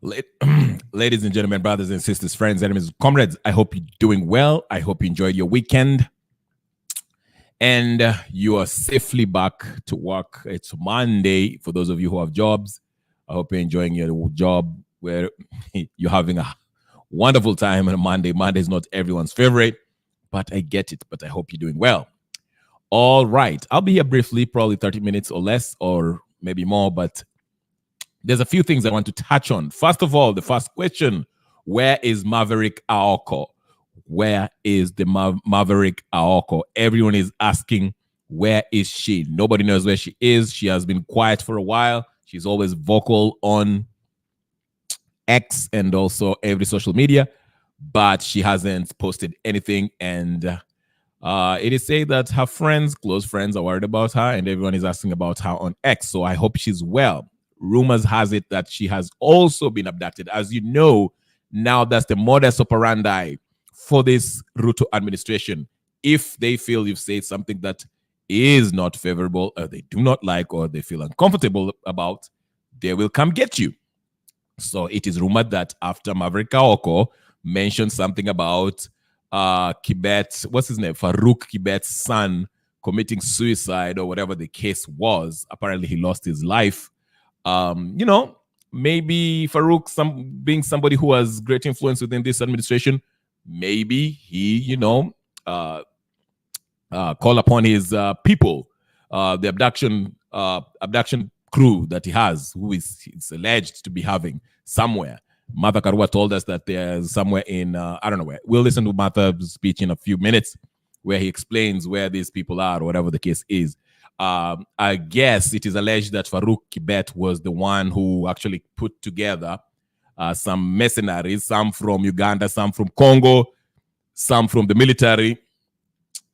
La- Ladies and gentlemen, brothers and sisters, friends, enemies, comrades, I hope you're doing well. I hope you enjoyed your weekend and you are safely back to work. It's Monday for those of you who have jobs. I hope you're enjoying your job where you're having a wonderful time on a Monday. Monday is not everyone's favorite, but I get it. But I hope you're doing well. All right. I'll be here briefly, probably 30 minutes or less, or maybe more, but there's a few things I want to touch on. First of all, the first question, where is Maverick Aoko? Where is the Maverick Aoko? Everyone is asking, where is she? Nobody knows where she is. She has been quiet for a while. She's always vocal on X and also every social media, but she hasn't posted anything. And it is said that her friends, close friends, are worried about her, and everyone is asking about her on X. So I hope she's well. Rumors has it that she has also been abducted. As you know, now that's the modus operandi for this Ruto administration. If they feel you've said something that is not favorable, or they do not like, or they feel uncomfortable about, they will come get you. So it is rumored that after Maverick Aoko mentioned something about Kibet, what's his name? Farouk Kibet's son committing suicide or whatever the case was. Apparently he lost his life. Maybe Farouk, being somebody who has great influence within this administration, maybe he, call upon his people, the abduction crew that he has, who it's alleged to be having somewhere. Martha Karua told us that there's somewhere in, I don't know where. We'll listen to Martha's speech in a few minutes where he explains where these people are, or whatever the case is. I guess it is alleged that Farouk Kibet was the one who actually put together some mercenaries, some from Uganda, some from Congo, some from the military,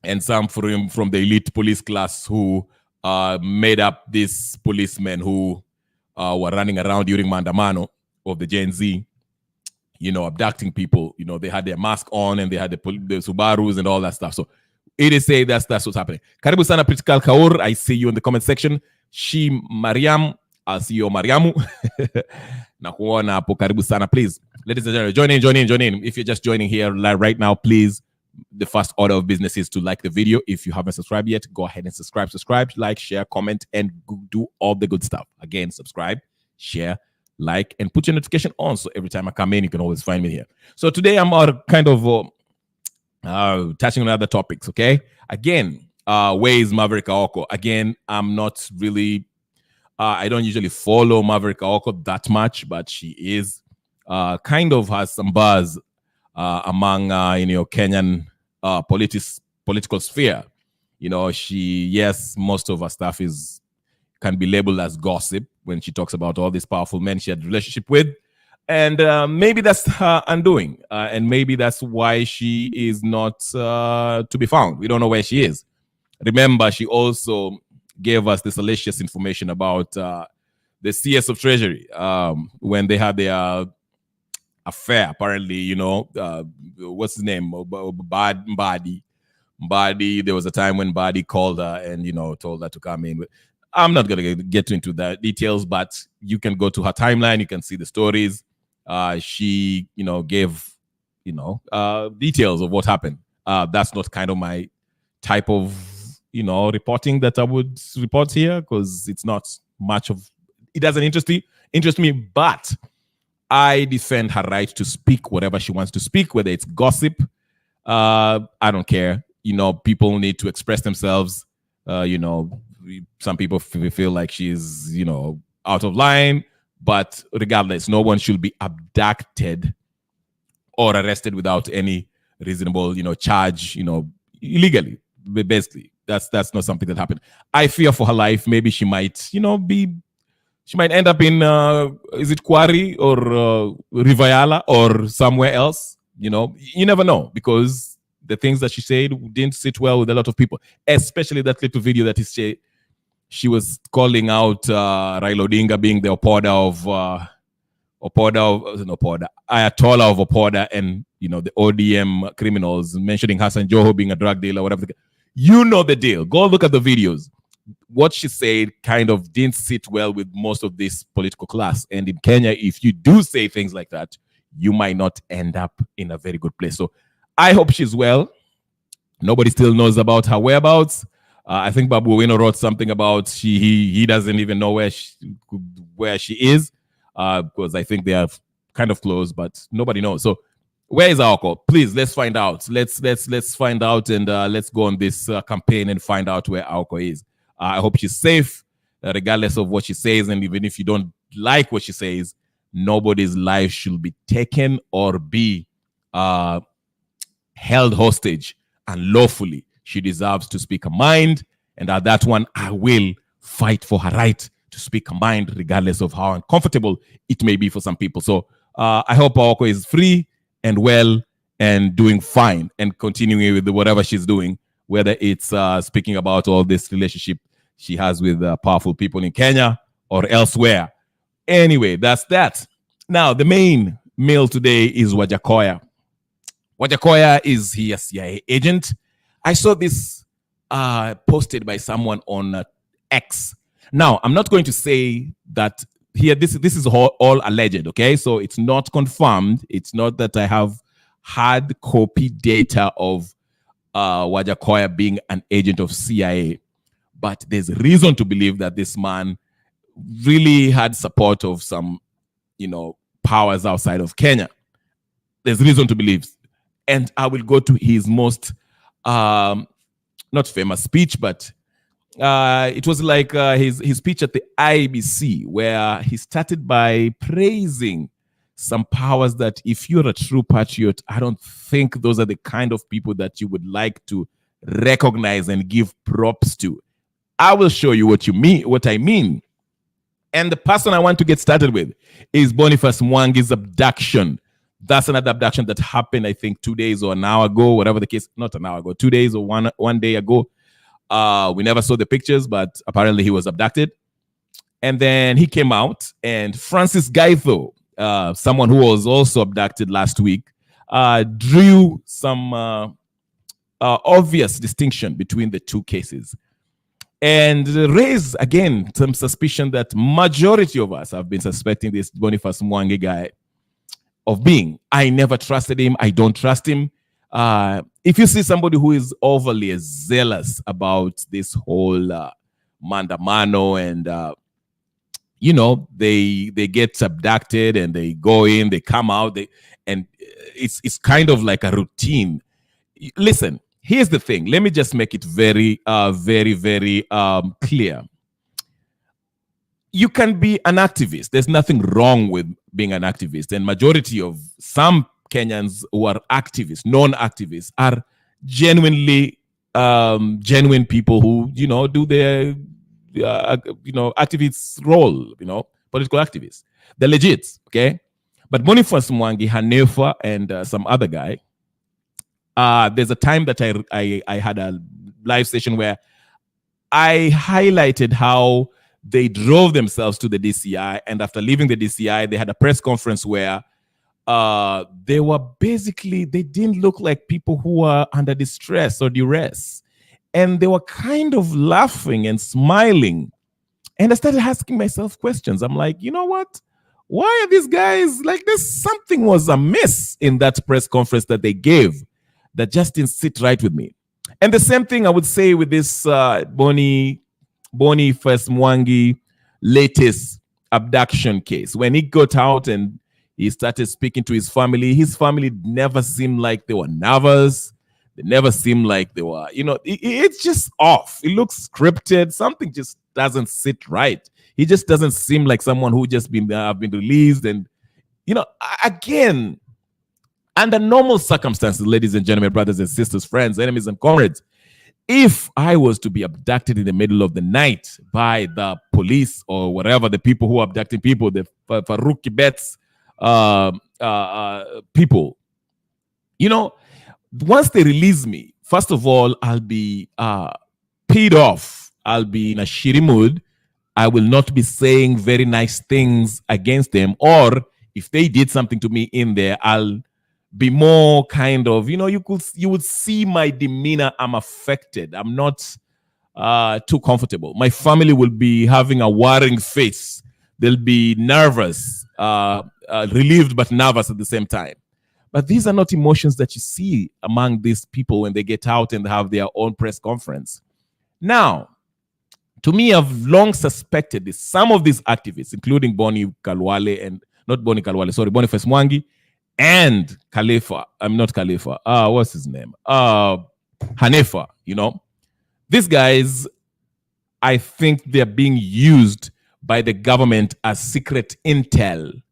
and some from the elite police class who made up these policemen who were running around during Mandamano of the Gen Z, abducting people. They had their mask on and they had the Subarus and all that stuff. So it is say that's what's happening. Karibu sana Pritikal Kaur. I see you in the comment section. She Mariam. I'll see you Mariamu. Nakuona hapo. Karibu sana, please. Ladies and gentlemen, join in. If you're just joining here right now, please, the first order of business is to like the video. If you haven't subscribed yet, go ahead and subscribe, like, share, comment, and do all the good stuff. Again, subscribe, share, like, and put your notification on. So every time I come in, you can always find me here. So today I'm kind of touching on other topics, okay? Again, where is Maverick Aoko? Again, I'm not really, I don't usually follow Maverick Aoko that much, but she is kind of has some buzz among, Kenyan political sphere. Yes, most of her stuff can be labeled as gossip when she talks about all these powerful men she had a relationship with. And maybe that's her undoing. And maybe that's why she is not to be found. We don't know where she is. Remember, she also gave us the salacious information about the CS of Treasury when they had their affair. Apparently, what's his name? Mbadi. There was a time when Mbadi called her and, told her to come in. I'm not going to get into the details, but you can go to her timeline. You can see the stories. She, gave, details of what happened. That's not kind of my type of, reporting that I would report here, because it's not much of, it doesn't interest me, but I defend her right to speak whatever she wants to speak, whether it's gossip. I don't care. People need to express themselves. Some people feel like she's, out of line. But regardless, no one should be abducted or arrested without any reasonable, charge, illegally. Basically, that's not something that happened. I fear for her life. Maybe she might, she might end up in, is it Quarry or Rivayala or somewhere else? You never know, because the things that she said didn't sit well with a lot of people, especially that little video that she was calling out Raila Odinga being the Ayatollah of Opoda, and the ODM criminals, mentioning Hassan Joho being a drug dealer, whatever. You know the deal. Go look at the videos. what she said kind of didn't sit well with most of this political class. And in Kenya, if you do say things like that, you might not end up in a very good place. So I hope she's well. Nobody still knows about her whereabouts. I think Babu Owino wrote something about he doesn't even know where she is, because I think they are kind of close, but nobody knows. So where is Aoko? Please, let's find out. Let's find out, and let's go on this campaign and find out where Aoko is. I hope she's safe, regardless of what she says, and even if you don't like what she says, nobody's life should be taken or be held hostage unlawfully. She deserves to speak her mind, and at that one, I will fight for her right to speak her mind, regardless of how uncomfortable it may be for some people. So I hope Aoko is free and well and doing fine and continuing with whatever she's doing, whether it's speaking about all this relationship she has with powerful people in Kenya or elsewhere. Anyway, that's that. Now, the main meal today is Wajackoya. Wajackoya is he a CIA agent? I saw this posted by someone on X. Now, I'm not going to say that here, this is all alleged, okay? So it's not confirmed. It's not that I have hard copy data of Wajackoya being an agent of CIA. But there's reason to believe that this man really had support of some, powers outside of Kenya. There's reason to believe. And I will go to his most, not famous speech, but it was like his speech at the IBC, where he started by praising some powers that, if you're a true patriot, I don't think those are the kind of people that you would like to recognize and give props to. I will show you what I mean. And the person I want to get started with is Boniface Mwangi's abduction. That's another abduction that happened, I think, 2 days or an hour ago, whatever the case. Not an hour ago, 2 days or one day ago. We never saw the pictures, but apparently he was abducted. And then he came out, and Francis Gaitho, someone who was also abducted last week, drew some obvious distinction between the two cases, and raised, again, some suspicion that majority of us have been suspecting this Boniface Mwangi guy of being. I never trusted him. I don't trust him. If you see somebody who is overly zealous about this whole mandamano and, they get abducted and they go in, they come out, and it's kind of like a routine. Listen, here's the thing. Let me just make it very, very clear. You can be an activist. There's nothing wrong with being an activist. And majority of some Kenyans who are activists, non-activists, are genuinely genuine people who, do their, activists role, political activists. They're legit, okay? But Boniface Mwangi, Hanefa, and some other guy, there's a time that I had a live session where I highlighted how they drove themselves to the DCI, and after leaving the DCI, they had a press conference where they didn't look like people who were under distress or duress. And they were kind of laughing and smiling. And I started asking myself questions. I'm like, you know what? Why are these guys like this? Something was amiss in that press conference that they gave that just didn't sit right with me. And the same thing I would say with this Boniface Mwangi latest abduction case. When he got out and he started speaking to his family never seemed like they were nervous. They never seemed like they were, it's just off. It looks scripted. Something just doesn't sit right. He just doesn't seem like someone who just been released. And, again, under normal circumstances, ladies and gentlemen, brothers and sisters, friends, enemies and comrades, if I was to be abducted in the middle of the night by the police or whatever, the people who are abducting people, the Faruqi Bets people, once they release me, first of all, I'll be paid off. I'll be in a shitty mood. I will not be saying very nice things against them. Or if they did something to me in there, I'll be more kind of, you would see my demeanor. I'm affected. I'm not too comfortable. My family will be having a worrying face. They'll be nervous, relieved but nervous at the same time. But these are not emotions that you see among these people when they get out and have their own press conference. Now, to me, I've long suspected this. Some of these activists, including Boniface Mwangi and Khalifa, I'm not Khalifa, what's his name? Hanifa, these guys, I think they're being used by the government as secret intel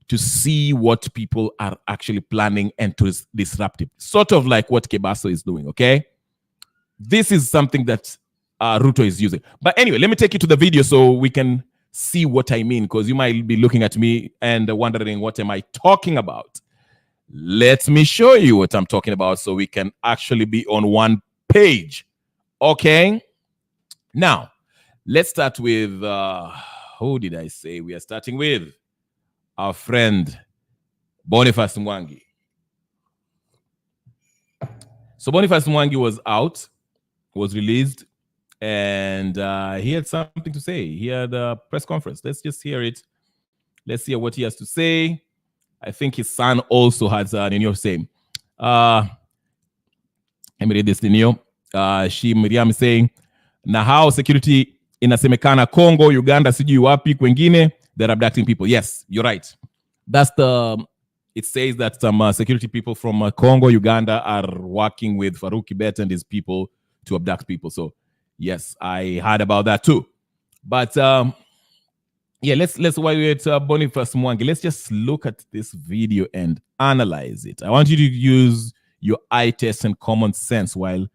to see what people are actually planning and to disrupt it. Sort of like what Kebaso is doing, okay? This is something that Ruto is using. But anyway, let me take you to the video so we can see what I mean, because you might be looking at me and wondering, what am I talking about? Let me show you what I'm talking about so we can actually be on one page. Okay? Now, let's start with, who did I say we are starting with? Our friend, Boniface Mwangi. So Boniface Mwangi was out, was released, and he had something to say. He had a press conference. Let's just hear it. Let's hear what he has to say. I think his son also has Ninio same. Let me read this, Ninio. She Miriam is saying, na how security inasemekana Congo, Uganda, sijui wapi kwengine, they're abducting people. Yes, you're right. That's it says that some security people from Congo, Uganda are working with Farouk Kibet and his people to abduct people. So yes, I heard about that too. But yeah, let's while we're at Boniface Mwangi, let's just look at this video and analyze it. I want you to use your eye test and common sense while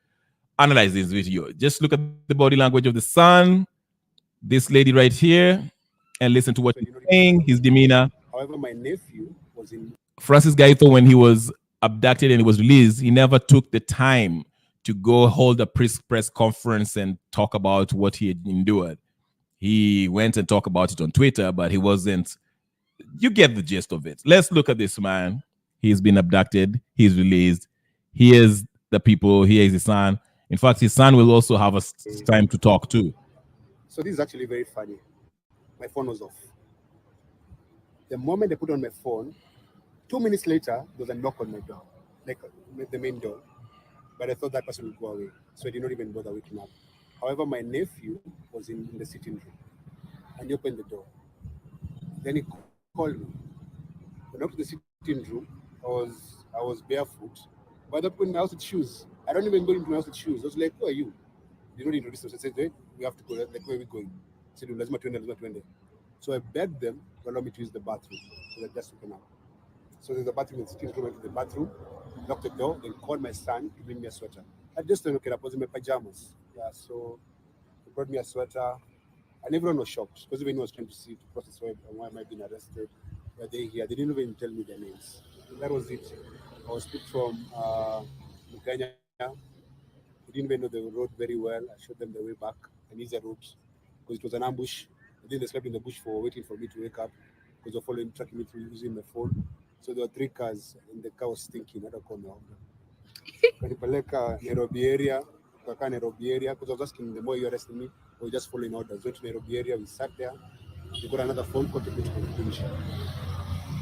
analyzing this video. Just look at the body language of the son, this lady right here, and listen to what he's saying, his demeanor. However, my nephew was in Francis Gaito, when he was abducted and he was released, he never took the time to go hold a press conference and talk about what he had endured. He went and talked about it on Twitter, but he wasn't. You get the gist of it. Let's look at this man. He's been abducted. He's released. Here's the people. Here's his son. In fact, his son will also have a time to talk too. So this is actually very funny. My phone was off. The moment I put on my phone, 2 minutes later, there was a knock on my door, like the main door. But I thought that person would go away, so I did not even bother waking up. However, my nephew was in the sitting room, and he opened the door. Then he called me. When I went to the sitting room, I was barefoot. But I put in my house with shoes. I don't even go into my house with shoes. I was like, "Who are you?" They don't introduce us. I said, "Hey, we have to go. Like, where are we going?" I said, "Let's not 20. So I begged them to allow me to use the bathroom. So they just open up. So there's a bathroom in the sitting room. I went to the bathroom, locked the door, then called my son to bring me a sweater. I just thought, okay, I was in my pajamas. Yeah, so he brought me a sweater. And everyone was shocked because everyone was trying to see, to process why am I being arrested? Were they here? They didn't even tell me their names. And that was it. I was picked from Mukanya. They didn't even know the road very well. I showed them the way back, an easier route, because it was an ambush. Then they slept in the bush for waiting for me to wake up because they're following, tracking me through using my phone. So there were 3 cars, and the car was stinking. I don't know. Kanipeleka Nairobi area, because I was asking them, why you arresting me? Or you just following orders. Went to Nairobi area, we sat there. We got another phone call to me to finish.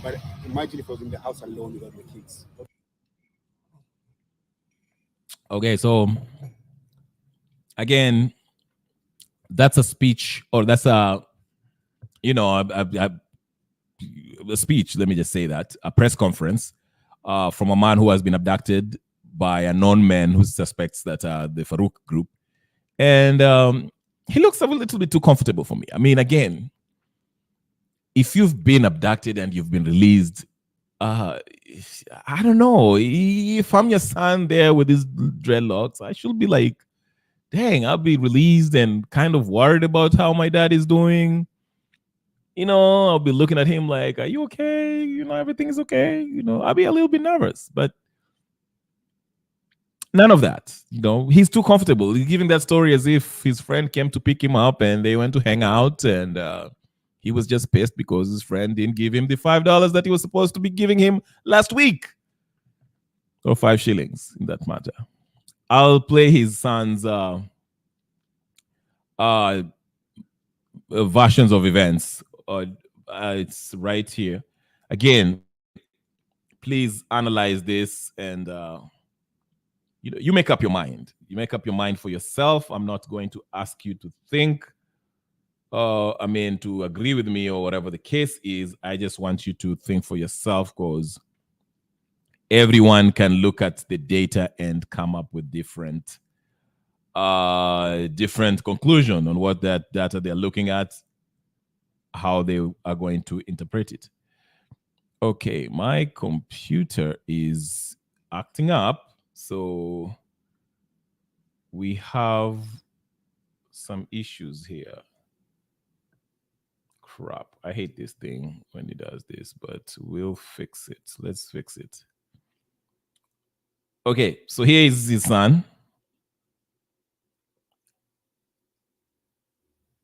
But imagine if I was in the house alone without my kids. Okay, so again, that's a speech, or that's a speech. Let me just say that, a press conference from a man who has been abducted by a known man who suspects that the Farouk group, and he looks a little bit too comfortable for me. I mean, again, if you've been abducted and you've been released, I don't know. If I'm your son there with his dreadlocks, I should be like, dang, I'll be released and kind of worried about how my dad is doing. I'll be looking at him like, are you okay? Everything is okay. I'll be a little bit nervous, but none of that. He's too comfortable. He's giving that story as if his friend came to pick him up and they went to hang out, and he was just pissed because his friend didn't give him the $5 that he was supposed to be giving him last week, or 5 shillings in that matter. I'll play his son's uh, versions of events. It's right here. Again, please analyze this and you make up your mind. You make up your mind for yourself. I'm not going to ask you to think. To agree with me or whatever the case is. I just want you to think for yourself because everyone can look at the data and come up with different conclusion on what that data they're looking at, how they are going to interpret it. Okay, my computer is acting up, so we have some issues here. Crap, I hate this thing when it does this, but we'll fix it. Let's fix it. Okay, so here is his son.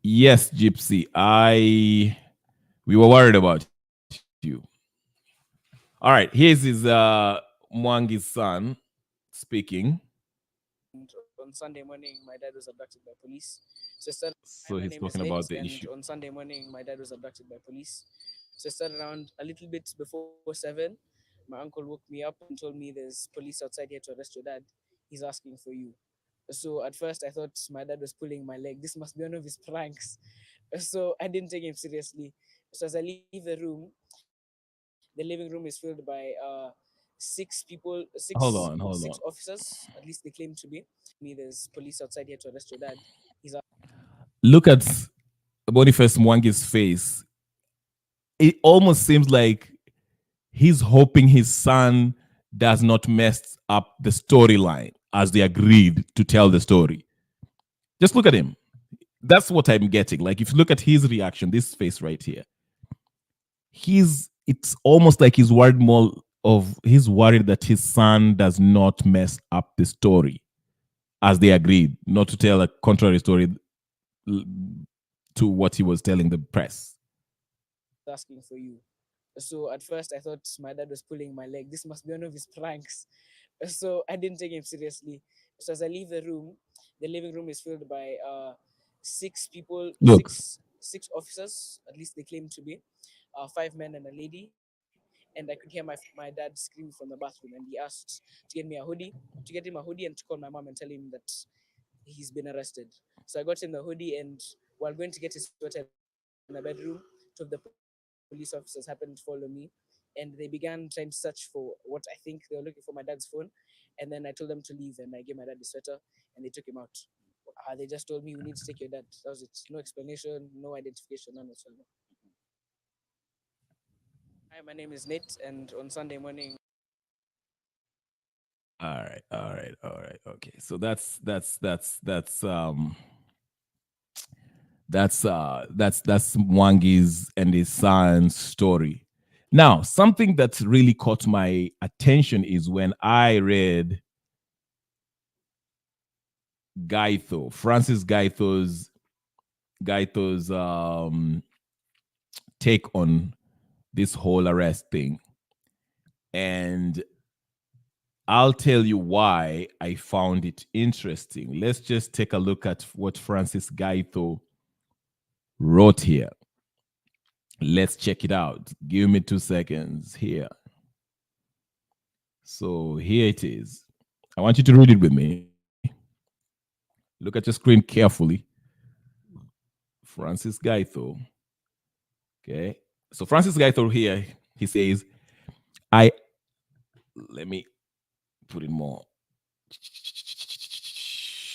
Yes, Gypsy, we were worried about you. All right, here's his Mwangi's son speaking. On Sunday morning, my dad was abducted by police. So My he's name is talking Nate, about the and issue. on Sunday morning, my dad was abducted by police. So I started around a little bit before 7. My uncle woke me up and told me there's police outside here to arrest your dad. He's asking for you. So at first I thought my dad was pulling my leg. This must be one of his pranks. So I didn't take him seriously. So as I leave the room, the living room is filled by six people, Hold six on, hold on. officers. At least they claim to be. Me, there's police outside here to arrest your dad. He's Look at Boniface Mwangi's face. It almost seems like he's hoping his son does not mess up the storyline as they agreed to tell the story. Just look at him. That's what I'm getting. Like, if you look at his reaction, this face right here, it's almost like he's worried that his son does not mess up the story as they agreed, not to tell a contrary story to what he was telling the press. asking for you. So at first I thought my dad was pulling my leg. This must be one of his pranks. So I didn't take him seriously. So as I leave the room, the living room is filled by six people, Look, six officers, at least they claim to be, 5 men and a lady. And I could hear my dad scream from the bathroom, and he asked to get me a hoodie, to get him a hoodie, and to call my mom and tell him that he's been arrested. So I got him the hoodie, and while going to get his sweater in the bedroom, two of the police officers happened to follow me, and they began trying to search for what I think they were looking for, my dad's phone. And then I told them to leave, and I gave my dad the sweater, and they took him out. They just told me, we need to take your dad. That was it. No explanation, no identification, none whatsoever. Hi, my name is Nate, and on Sunday morning, all right. Okay, so that's Mwangi's and his son's story. Now, something that really caught my attention is when I read Francis Gaito's take on this whole arrest thing. And I'll tell you why I found it interesting. Let's just take a look at what Francis Gaito wrote here. Let's check it out. Give me 2 seconds here. So here it is. I want you to read it with me. Look at your screen carefully. Francis Gaito. Okay. So Francis Gaito here, he says, let me put it more.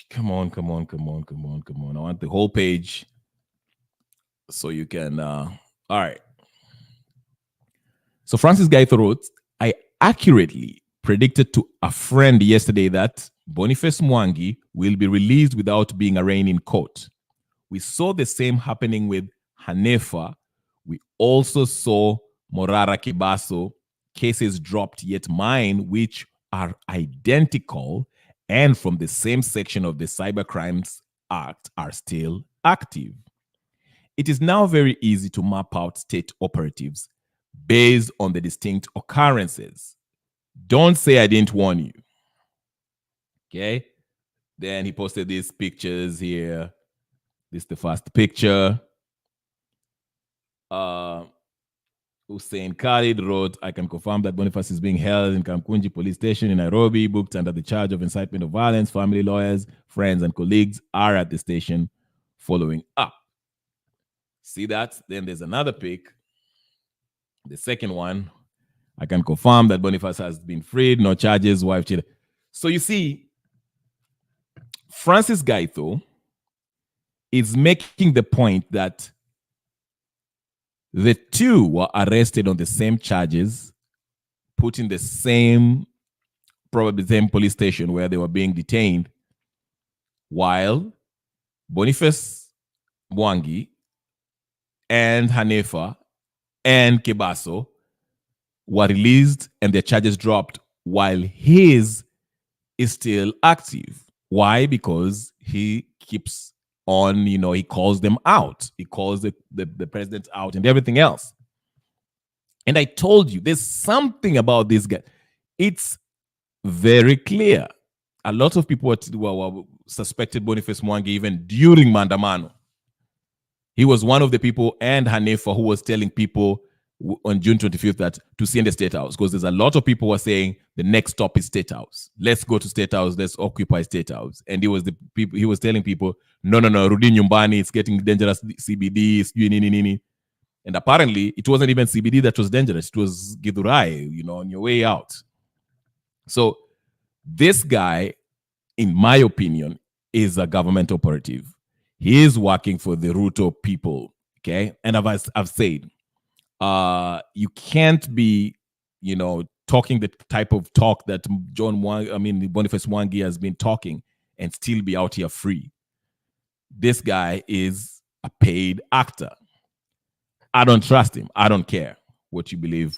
Come on. I want the whole page so you can, all right. So Francis Gaito wrote, I accurately predicted to a friend yesterday that Boniface Mwangi will be released without being arraigned in court. We saw the same happening with Hanefa. We also saw Morara Kibaso cases dropped, yet mine, which are identical and from the same section of the Cyber Crimes Act, are still active. It is now very easy to map out state operatives based on the distinct occurrences. Don't say I didn't warn you. Okay. Then he posted these pictures here. This is the first picture. Hussein Khalid wrote, I can confirm that Boniface is being held in Kamkunji police station in Nairobi, booked under the charge of incitement of violence. Family, lawyers, friends, and colleagues are at the station following up. See that? Then there's another pic. The second one, I can confirm that Boniface has been freed, no charges, wife cheated. So you see, Francis Gaito is making the point that the two were arrested on the same charges, put in the same, probably the same police station where they were being detained, while Boniface, Mwangi, and Hanifa and Kebaso were released and their charges dropped, while his is still active. Why? Because he keeps on, he calls them out. He calls the president out and everything else. And I told you, there's something about this guy. It's very clear. A lot of people were suspected Boniface Mwangi even during Mandamano. He was one of the people, and Hanifa, who was telling people on June 25th that to see in the State House, because there's a lot of people were saying the next stop is State House. Let's go to State House. Let's occupy State House. And he was telling people, no, Rudi Nyumbani, it's getting dangerous. CBD, it's. And apparently, it wasn't even CBD that was dangerous. It was Githurai, on your way out. So this guy, in my opinion, is a government operative. He is working for the Ruto people, okay? And I've said, you can't be, talking the type of talk that Boniface Mwangi has been talking and still be out here free. This guy is a paid actor. I don't trust him. I don't care what you believe.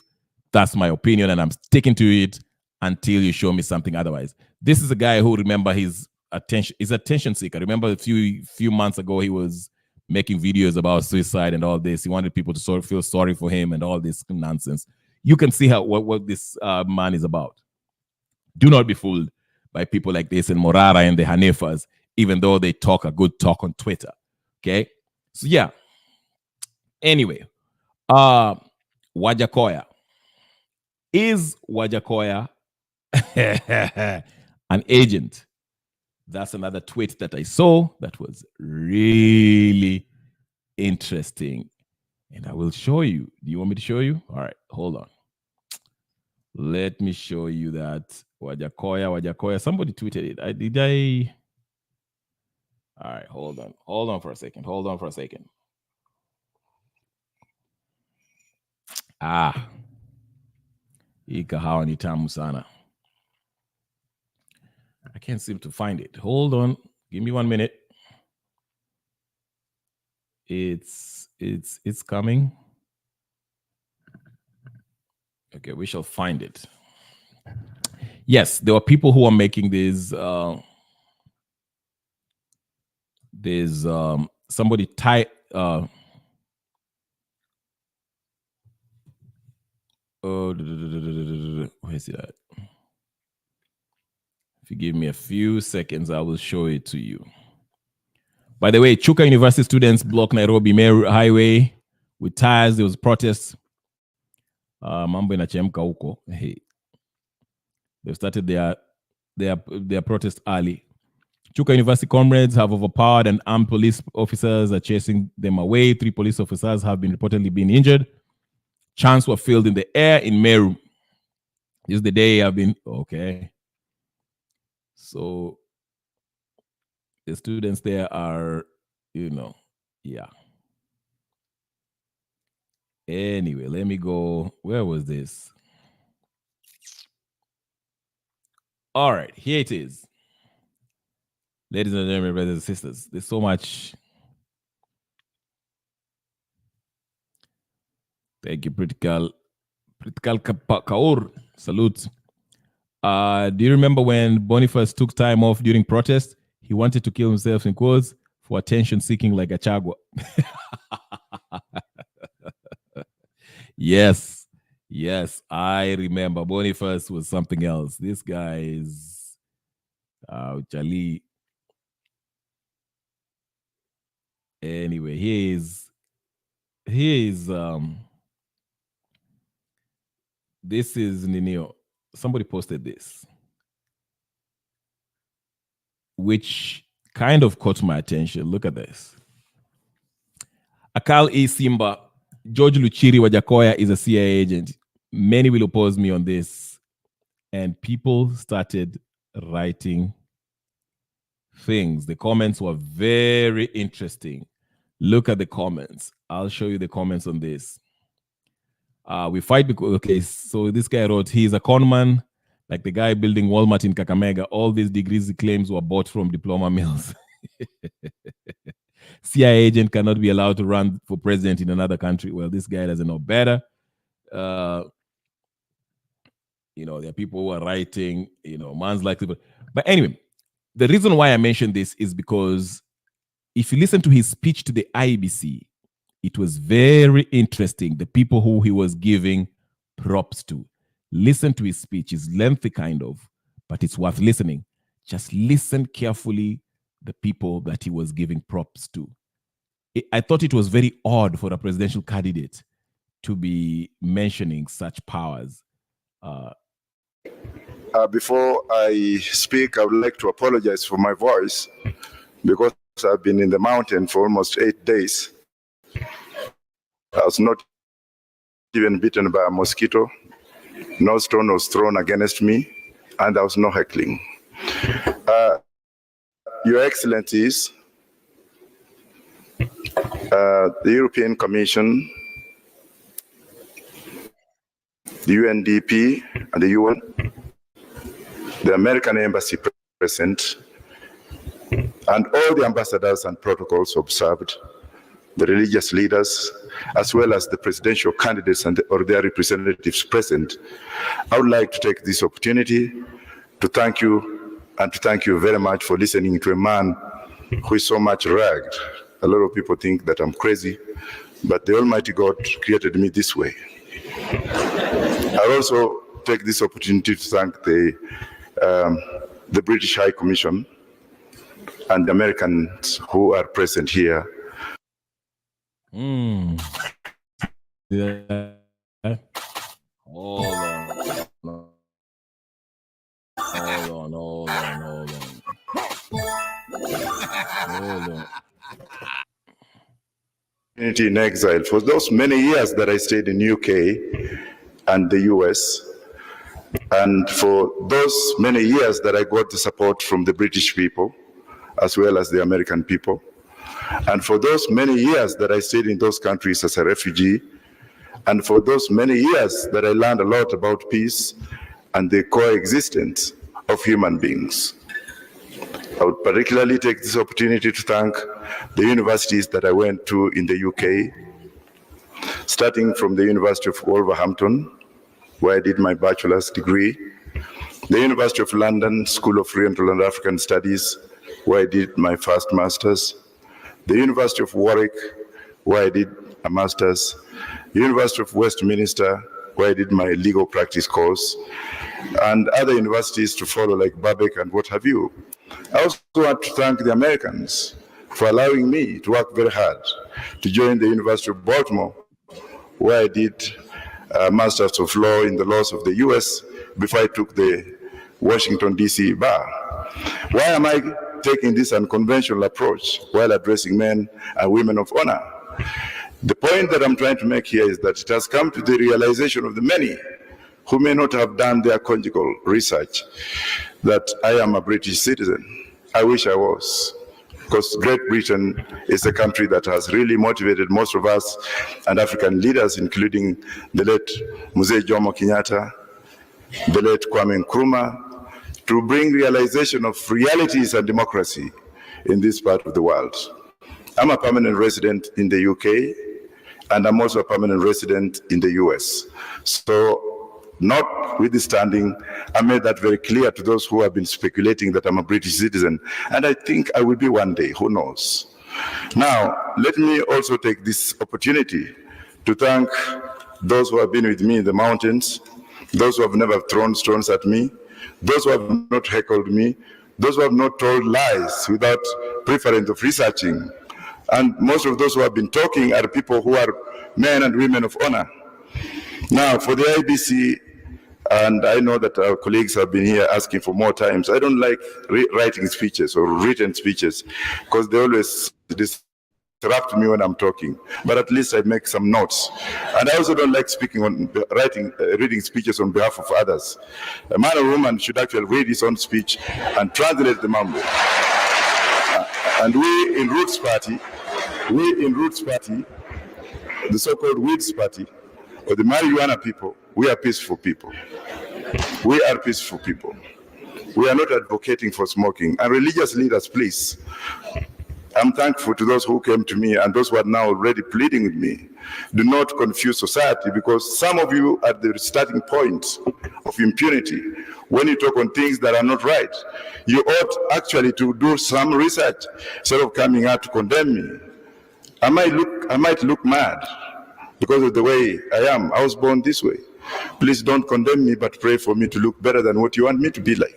That's my opinion, and I'm sticking to it until you show me something otherwise. This is a guy who, remember, he's attention seeker. Remember a few months ago, he was making videos about suicide and all this. He wanted people to sort of feel sorry for him and all this nonsense. You can see what this man is about. Do not be fooled by people like this and Morara and the Hanifas, even though they talk a good talk on Twitter. Okay? So yeah. Anyway, Wajackoya. Is Wajackoya an agent? That's another tweet that I saw that was really interesting. And I will show you. Do you want me to show you? All right, hold on. Let me show you that. Wajackoya. Somebody tweeted it. Did I? All right, hold on. Hold on for a second. Hii kahawa ni tamu sana. I can't seem to find it. Hold on. Give me 1 minute. It's coming. Okay, we shall find it. Yes, there were people who are making these. There's somebody type. Where is it at? If you give me a few seconds, I will show it to you. By the way, Chuka University students block Nairobi Meru Highway with tires. There was protests. Mambo inachemka huko. Hey, they've started their protest early. Chuka University comrades have overpowered and armed police officers are chasing them away. 3 police officers have reportedly been injured. Chants were filled in the air in Meru. This is the day I've been. Okay. So the students there are, yeah. Anyway, let me go. Where was this? All right, here it is. Ladies and gentlemen, brothers and sisters, there's so much. Thank you, Pritikal Kaur. Salute. Do you remember when Boniface took time off during protest? He wanted to kill himself in quotes for attention seeking like a Chagwa. Yes, I remember. Boniface was something else. This guy is Chali. Anyway, here is this is Ninio. Somebody posted this, which kind of caught my attention. Look at this. Akal E. Simba, George Luchiri Wajackoya is a CIA agent. Many will oppose me on this. And people started writing things. The comments were very interesting. Look at the comments. I'll show you the comments on this. We fight because, okay, so this guy wrote, he's a conman, like the guy building Walmart in Kakamega. All these degrees he claims were bought from diploma mills. CIA agent cannot be allowed to run for president in another country. Well, this guy doesn't know better. You know, there are people who are writing, you know, man's like, but anyway, the reason why I mentioned this is because if you listen to his speech to the IBC, it was very interesting. The people who he was giving props to. Listen to his speech. It's lengthy kind of, but it's worth listening. Just listen carefully the people that he was giving props to. I thought it was very odd for a presidential candidate to be mentioning such powers. Before I speak, I would like to apologize for my voice because I've been in the mountain for almost 8 days. I was not even bitten by a mosquito. No stone was thrown against me, and there was no heckling. Your Excellencies, the European Commission, the UNDP, and the UN, the American Embassy present, and all the ambassadors and protocols observed, the religious leaders, as well as the presidential candidates or their representatives present. I would like to take this opportunity to thank you, and to thank you very much for listening to a man who is so much ragged. A lot of people think that I'm crazy, but the Almighty God created me this way. I also take this opportunity to thank the British High Commission and the Americans who are present here. Yeah. Hold on. In exile for those many years that I stayed in UK and the US, and for those many years that I got the support from the British people as well as the American people, and for those many years that I stayed in those countries as a refugee, and for those many years that I learned a lot about peace and the coexistence of human beings. I would particularly take this opportunity to thank the universities that I went to in the UK, starting from the University of Wolverhampton, where I did my bachelor's degree, the University of London School of Oriental and African Studies, where I did my first master's, the University of Warwick, where I did a master's, the University of Westminster, where I did my legal practice course, and other universities to follow like Babek and what have you. I also want to thank the Americans for allowing me to work very hard to join the University of Baltimore, where I did a Master's of Law in the laws of the US before I took the Washington, D.C. bar. Why am I taking this unconventional approach while addressing men and women of honor? The point that I'm trying to make here is that it has come to the realization of the many who may not have done their conjugal research that I am a British citizen. I wish I was, because Great Britain is a country that has really motivated most of us and African leaders, including the late Mzee Jomo Kenyatta, the late Kwame Nkrumah, to bring realization of realities and democracy in this part of the world. I'm a permanent resident in the UK, and I'm also a permanent resident in the US. So, notwithstanding, I made that very clear to those who have been speculating that I'm a British citizen, and I think I will be one day, who knows. Now, let me also take this opportunity to thank those who have been with me in the mountains, those who have never thrown stones at me, those who have not heckled me, those who have not told lies without preference of researching And most of those who have been talking are people who are men and women of honor. Now, for the IBC, and I know that our colleagues have been here asking for more times, I don't like writing speeches or written speeches because they always disrupt me when I'm talking, but at least I make some notes. And I also don't like reading speeches on behalf of others. A man or woman should actually read his own speech and translate the mambo. And we in Roots Party, the so-called Weeds Party, or the marijuana people, we are peaceful people. We are peaceful people. We are not advocating for smoking. And religious leaders, please, I'm thankful to those who came to me and those who are now already pleading with me. Do not confuse society, because some of you are at the starting point of impunity. When you talk on things that are not right, you ought actually to do some research instead of coming out to condemn me. I might look mad because of the way I am. I was born this way. Please don't condemn me, but pray for me to look better than what you want me to be like.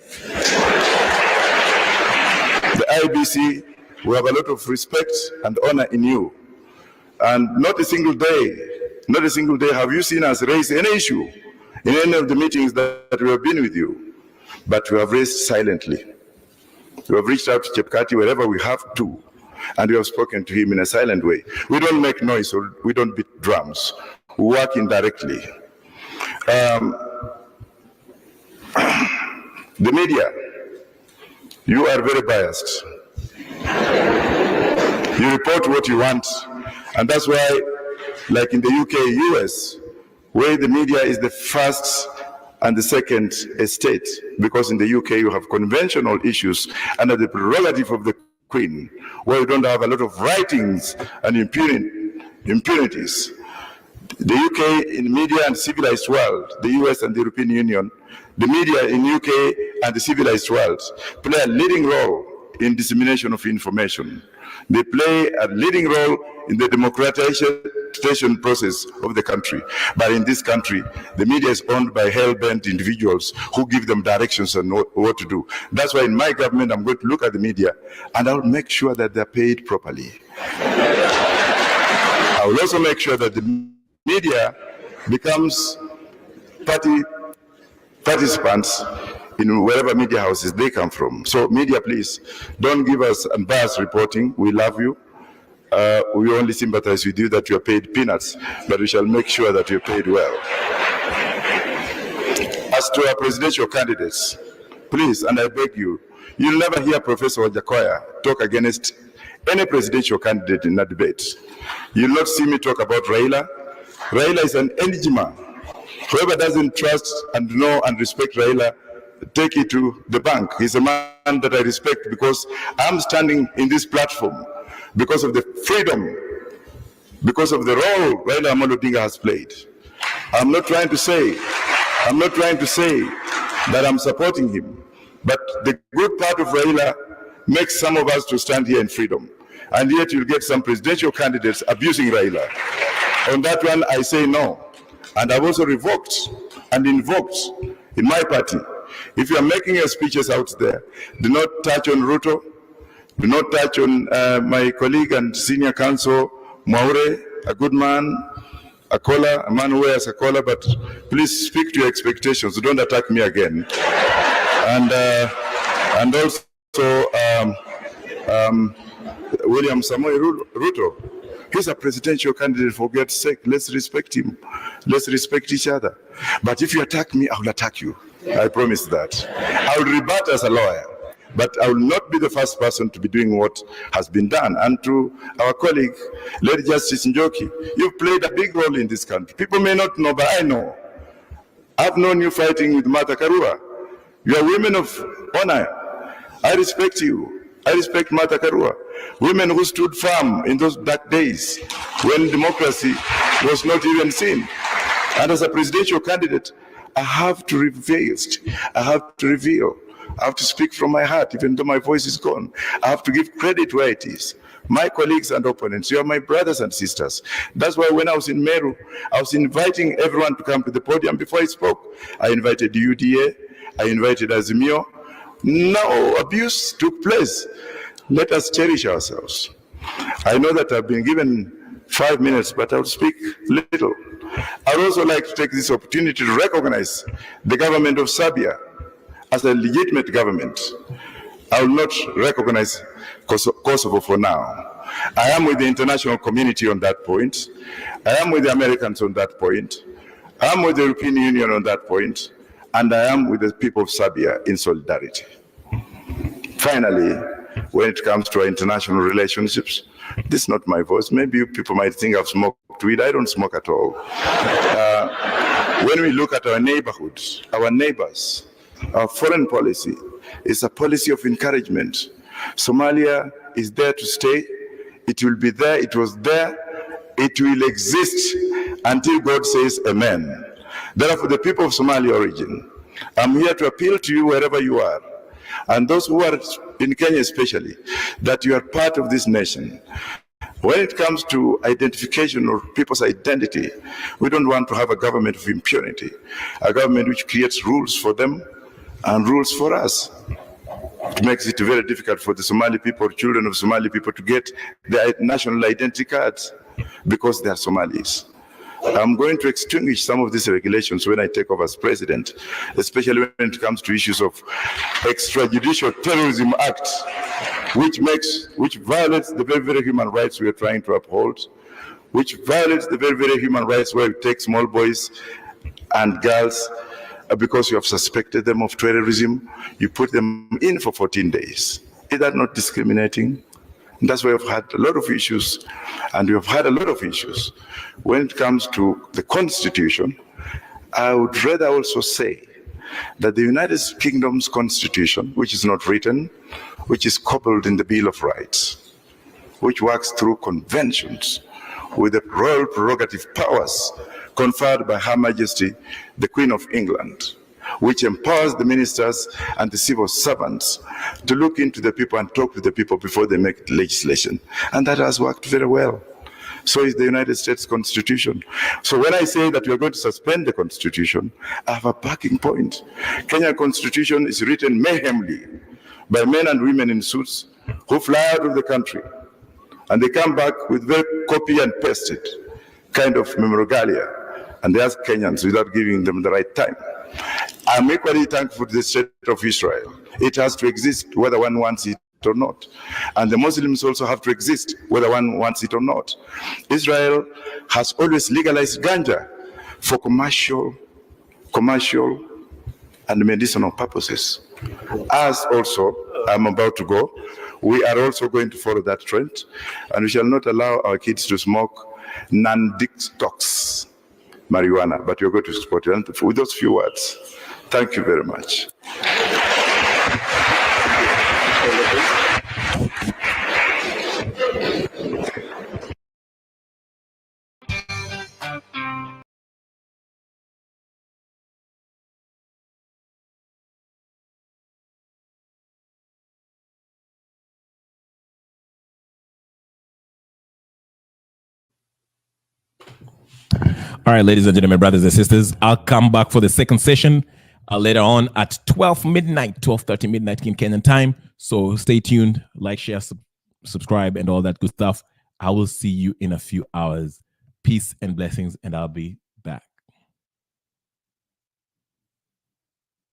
The IBC, we have a lot of respect and honor in you. And not a single day have you seen us raise any issue in any of the meetings that we have been with you. But we have raised silently. We have reached out to Chepkati wherever we have to, and we have spoken to him in a silent way. We don't make noise or we don't beat drums. We work indirectly. The media, you are very biased. You report what you want, and that's why, like in the UK, US, where the media is the first and the second estate, because in the UK you have conventional issues under the prerogative of the Queen, where you don't have a lot of writings and impunities. The UK in media and civilized world, the US and the European Union, the media in UK and the civilized world play a leading role in dissemination of information. They play a leading role in the democratization process of the country. But in this country, the media is owned by hell-bent individuals who give them directions on what to do. That's why in my government, I'm going to look at the media and I'll make sure that they're paid properly. I will also make sure that the media becomes participants in wherever media houses they come from. So media, please, don't give us unbiased reporting. We love you. We only sympathize with you that you are paid peanuts, but we shall make sure that you're paid well. As to our presidential candidates, please, and I beg you, you'll never hear Professor Wajackoya talk against any presidential candidate in a debate. You'll not see me talk about Raila. Raila is an enigma. Whoever doesn't trust and know and respect Raila, take it to the bank. He's a man that I respect because I'm standing in this platform because of the freedom, because of the role Raila Amolo Odinga has played. I'm not trying to say that I'm supporting him, but the good part of Raila makes some of us to stand here in freedom. And yet you'll get some presidential candidates abusing Raila. On that one, I say no. And I've also revoked and invoked in my party. If you are making your speeches out there, do not touch on Ruto, do not touch on my colleague and senior counsel, Mwaure, a good man, a collar, a man who wears a collar, but please speak to your expectations. Don't attack me again. And also William Samoei Ruto. He's a presidential candidate, for God's sake. Let's respect him. Let's respect each other. But if you attack me, I will attack you. I promise that. I will rebut as a lawyer, but I will not be the first person to be doing what has been done. And to our colleague, Lady Justice Njoki, you've played a big role in this country. People may not know, but I know. I've known you fighting with Martha Karua. You are women of honor. I respect you. I respect Martha Karua. Women who stood firm in those dark days when democracy was not even seen. And as a presidential candidate, I have to reveal. I have to speak from my heart, even though my voice is gone. I have to give credit where it is. My colleagues and opponents, you are my brothers and sisters. That's why when I was in Meru, I was inviting everyone to come to the podium before I spoke. I invited UDA, I invited Azimio. No abuse took place. Let us cherish ourselves. I know that I've been given 5 minutes, but I'll speak little. I'd also like to take this opportunity to recognize the government of Serbia as a legitimate government. I will not recognize Kosovo for now. I am with the international community on that point. I am with the Americans on that point. I am with the European Union on that point. And I am with the people of Serbia in solidarity. Finally, when it comes to our international relationships, this is not my voice. Maybe you people might think I've smoked weed. I don't smoke at all. When we look at our neighborhoods, our neighbors, our foreign policy is a policy of encouragement. Somalia is there to stay. It will be there. It was there. It will exist until God says amen. Therefore, the people of Somali origin, I'm here to appeal to you wherever you are, and those who are in Kenya especially, that you are part of this nation. When it comes to identification of people's identity, we don't want to have a government of impunity, a government which creates rules for them and rules for us. It makes it very difficult for the Somali people, children of Somali people, to get their national identity cards because they are Somalis. I'm going to extinguish some of these regulations when I take over as president, especially when it comes to issues of extrajudicial terrorism act, which violates the very, very human rights we are trying to uphold, which violates the very, very human rights where you take small boys and girls because you have suspected them of terrorism, you put them in for 14 days. Is that not discriminating? And that's why we've had a lot of issues, and we have had a lot of issues. When it comes to the Constitution, I would rather also say that the United Kingdom's Constitution, which is not written, which is coupled in the Bill of Rights, which works through conventions with the royal prerogative powers conferred by Her Majesty, the Queen of England, which empowers the ministers and the civil servants to look into the people and talk to the people before they make legislation. And that has worked very well. So is the United States Constitution. So when I say that we are going to suspend the Constitution, I have a backing point. Kenya Constitution is written mayhemly by men and women in suits who fly out of the country, and they come back with very copy and pasted kind of memorabilia, and they ask Kenyans without giving them the right time. I'm equally thankful to the state of Israel. It has to exist whether one wants it or not. And the Muslims also have to exist whether one wants it or not. Israel has always legalized ganja for commercial and medicinal purposes. As also, I'm about to go, we are also going to follow that trend, and we shall not allow our kids to smoke non-detox marijuana, but we're going to support it. With those few words, thank you very much. All right, ladies and gentlemen, brothers and sisters, I'll come back for the second session later on at 12:30 midnight in Kenyan time. So stay tuned, like, share, subscribe, and all that good stuff. I will see you in a few hours. Peace and blessings, and I'll be